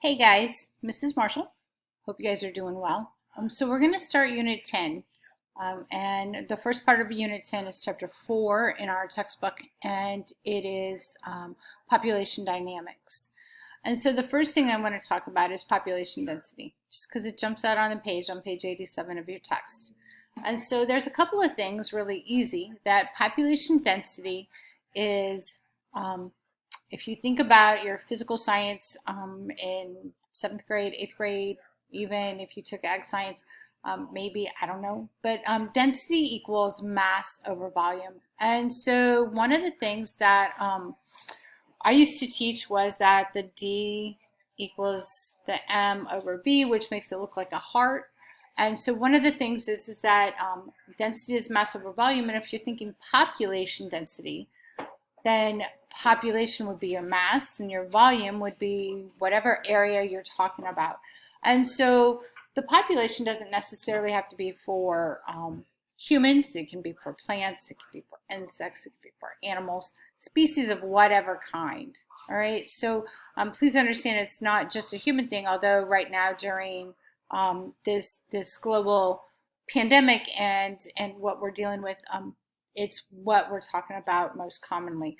Hey guys, Mrs. Marshall. Hope you guys are doing well. So we're going to start Unit 10. And the first part of Unit 10 is Chapter 4 in our textbook, and it is population dynamics. And so the first thing I want to talk about is population density, just because it jumps out on the page on page 87 of your text. And so there's a couple of things really easy that population density is if you think about your physical science in seventh grade, eighth grade, even if you took ag science, maybe, I don't know, but density equals mass over volume. And so one of the things that I used to teach was that the D equals the M over V, which makes it look like a heart. And so one of the things is that density is mass over volume. And if you're thinking population density, then population would be your mass and your volume would be whatever area you're talking about. And so the population doesn't necessarily have to be for humans. It can be for plants, it can be for insects, it can be for animals, species of whatever kind. All right, so please understand it's not just a human thing, although right now during this global pandemic and what we're dealing with, it's what we're talking about most commonly.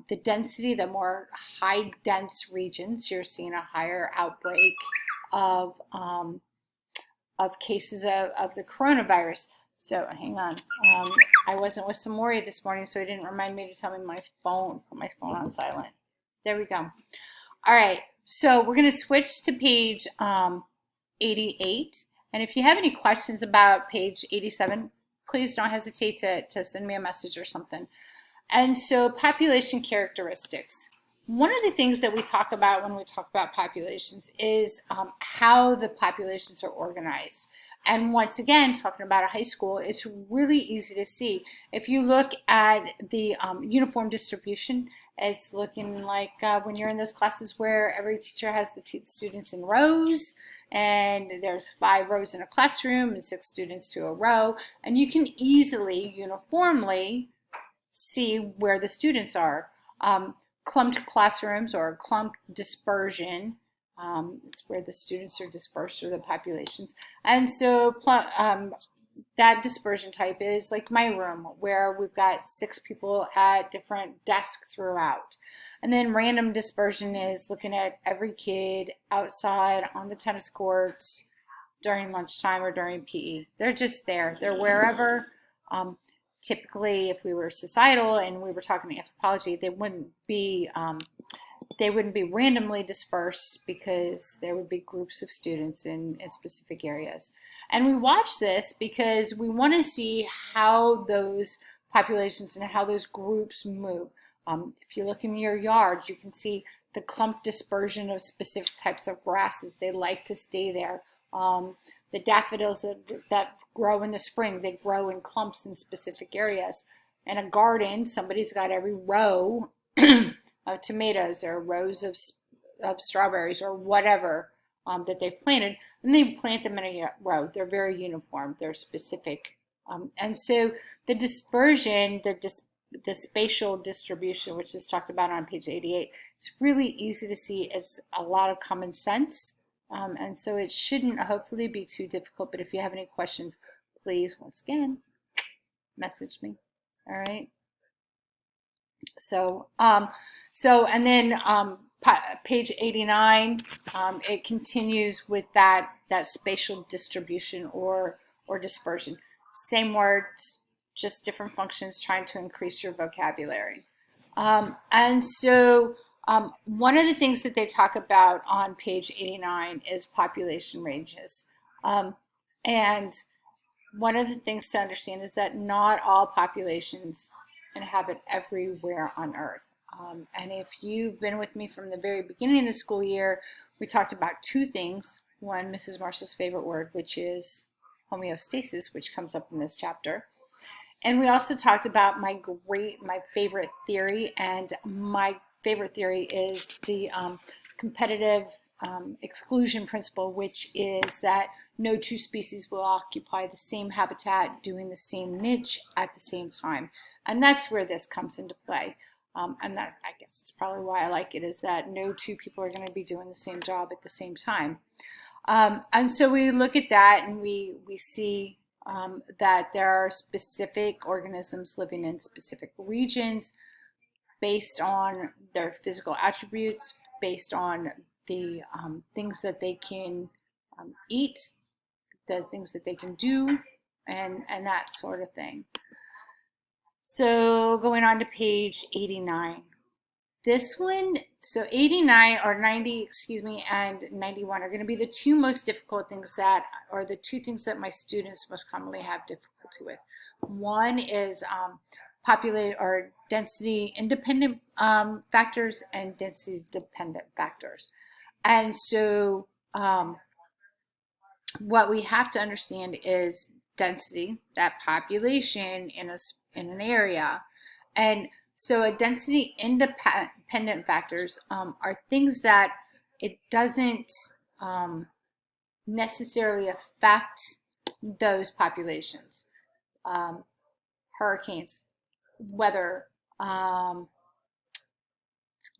The density, the more high dense regions, you're seeing a higher outbreak of cases of the coronavirus. So hang on, I wasn't with Samoria this morning, so it didn't remind me to tell me put my phone on silent. There we go. All right, so we're going to switch to page 88. And if you have any questions about page 87, please don't hesitate to send me a message or something. And so population characteristics. One of the things that we talk about when we talk about populations is how the populations are organized. And once again, talking about a high school, it's really easy to see. If you look at the uniform distribution, it's looking like when you're in those classes where every teacher has the students in rows, and there's 5 rows in a classroom and 6 students to a row, and you can easily, uniformly see where the students are. Clumped classrooms or clumped dispersion, it's where the students are dispersed through the populations. And so that dispersion type is like my room, where we've got 6 people at different desks throughout. And then random dispersion is looking at every kid outside on the tennis courts during lunchtime or during PE. They're just there. They're wherever. Typically, if we were societal and we were talking anthropology, they wouldn't be randomly dispersed because there would be groups of students in specific areas. And we watch this because we want to see how those populations and how those groups move. If you look in your yard, you can see the clump dispersion of specific types of grasses. They like to stay there. The daffodils that grow in the spring, they grow in clumps in specific areas. In a garden, somebody's got every row of tomatoes or rows of strawberries or whatever that they've planted, and they plant them in a row. They're very uniform. They're specific. And so the dispersion, the spatial distribution, which is talked about on page 88, it's really easy to see. It's a lot of common sense. And so it shouldn't hopefully be too difficult, but if you have any questions, please, once again, message me. All right. So, and then page 89, it continues with that spatial distribution or dispersion. Same words, just different functions, trying to increase your vocabulary. And so one of the things that they talk about on page 89 is population ranges. And one of the things to understand is that not all populations inhabit everywhere on Earth. And if you've been with me from the very beginning of the school year, we talked about 2 things. One, Mrs. Marshall's favorite word, which is homeostasis, which comes up in this chapter. And we also talked about my favorite theory, and my favorite theory is the competitive exclusion principle, which is that no 2 species will occupy the same habitat doing the same niche at the same time. And that's where this comes into play. And that, I guess, it's probably why I like it, is that no two people are going to be doing the same job at the same time. And so we look at that and we see that there are specific organisms living in specific regions based on their physical attributes, based on the things that they can eat, the things that they can do, and that sort of thing. So going on to page 89. This one, so 89 or 90, excuse me, and 91 are going to be the two most difficult things that, or the two things that my students most commonly have difficulty with. One is populate or density independent factors and density dependent factors. And so what we have to understand is density, that population in an area, and so a density independent factors are things that it doesn't necessarily affect those populations. Hurricanes, weather,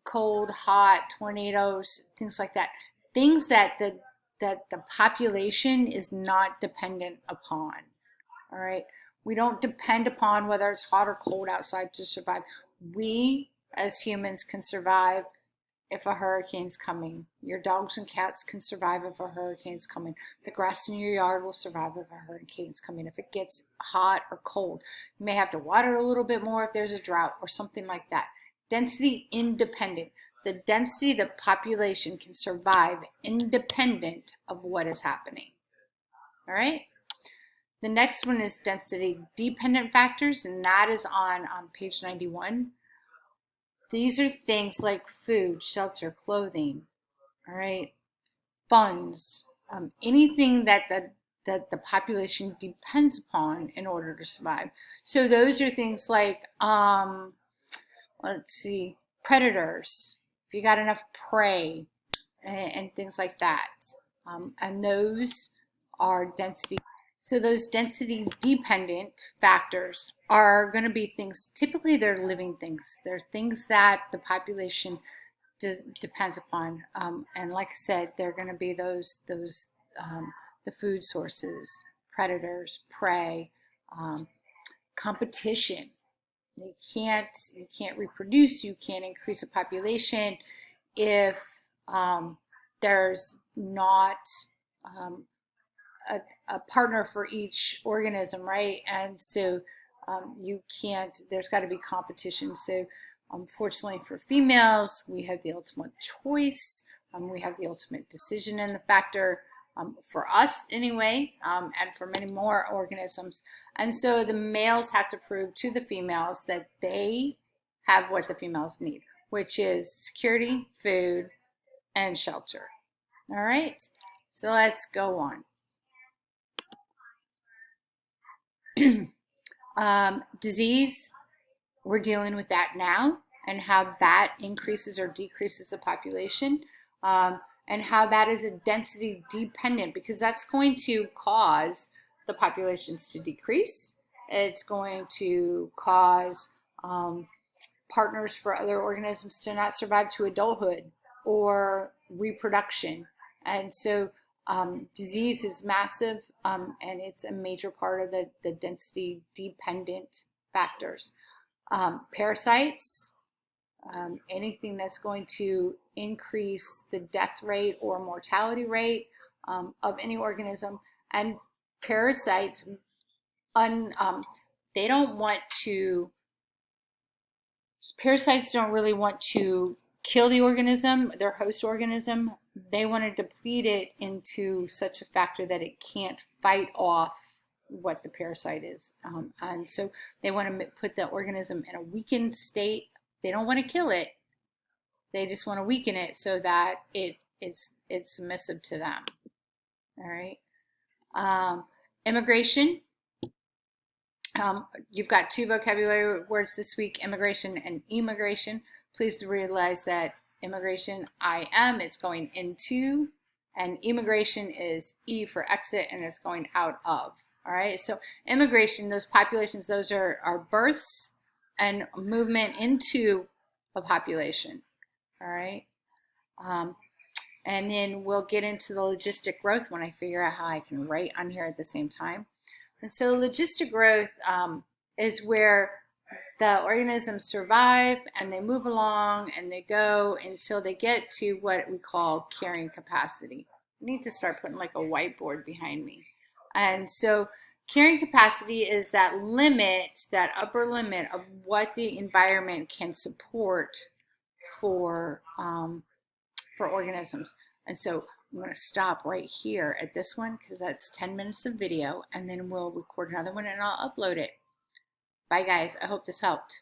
cold, hot, tornadoes, things like that. Things that the population is not dependent upon. All right. We don't depend upon whether it's hot or cold outside to survive. We as humans can survive if a hurricane's coming. Your dogs and cats can survive if a hurricane's coming. The grass in your yard will survive if a hurricane's coming. If it gets hot or cold, you may have to water a little bit more if there's a drought or something like that. Density independent. The density of the population can survive independent of what is happening. All right? The next one is density dependent factors, and that is on page 91. These are things like food, shelter, clothing, all right, funds, anything that the population depends upon in order to survive. So those are things like, let's see, predators, if you got enough prey, and things like that. And those are density. So those density dependent factors are going to be things, typically they're living things. They're things that the population depends upon. And like I said, they're going to be those the food sources, predators, prey, competition. You can't reproduce, you can't increase a population if there's not a partner for each organism, right? And so you can't, there's got to be competition. So unfortunately for females, we have the ultimate choice. We have the ultimate decision in the factor for us anyway, and for many more organisms. And so the males have to prove to the females that they have what the females need, which is security, food, and shelter. All right, so let's go on. Disease, we're dealing with that now, and how that increases or decreases the population, and how that is a density dependent, because that's going to cause the populations to decrease. It's going to cause partners for other organisms to not survive to adulthood or reproduction. And so disease is massive, and it's a major part of the density dependent factors. Parasites, anything that's going to increase the death rate or mortality rate of any organism. And parasites, they don't want to, parasites don't really want to kill the organism, their host organism. They want to deplete it into such a factor that it can't fight off what the parasite is. And so they want to put the organism in a weakened state. They don't want to kill it. They just want to weaken it so that it's submissive to them. All right. Immigration. You've got two vocabulary words this week, immigration and immigration. Please realize that immigration, it's going into, and immigration is E for exit, and it's going out of. All right, so immigration, those populations, those are births and movement into a population. All right. And then we'll get into the logistic growth when I figure out how I can write on here at the same time. And so logistic growth is where the organisms survive and they move along and they go until they get to what we call carrying capacity. I need to start putting like a whiteboard behind me. And so carrying capacity is that limit, that upper limit of what the environment can support for organisms. And so I'm going to stop right here at this one because that's 10 minutes of video, and then we'll record another one and I'll upload it. Bye guys, I hope this helped.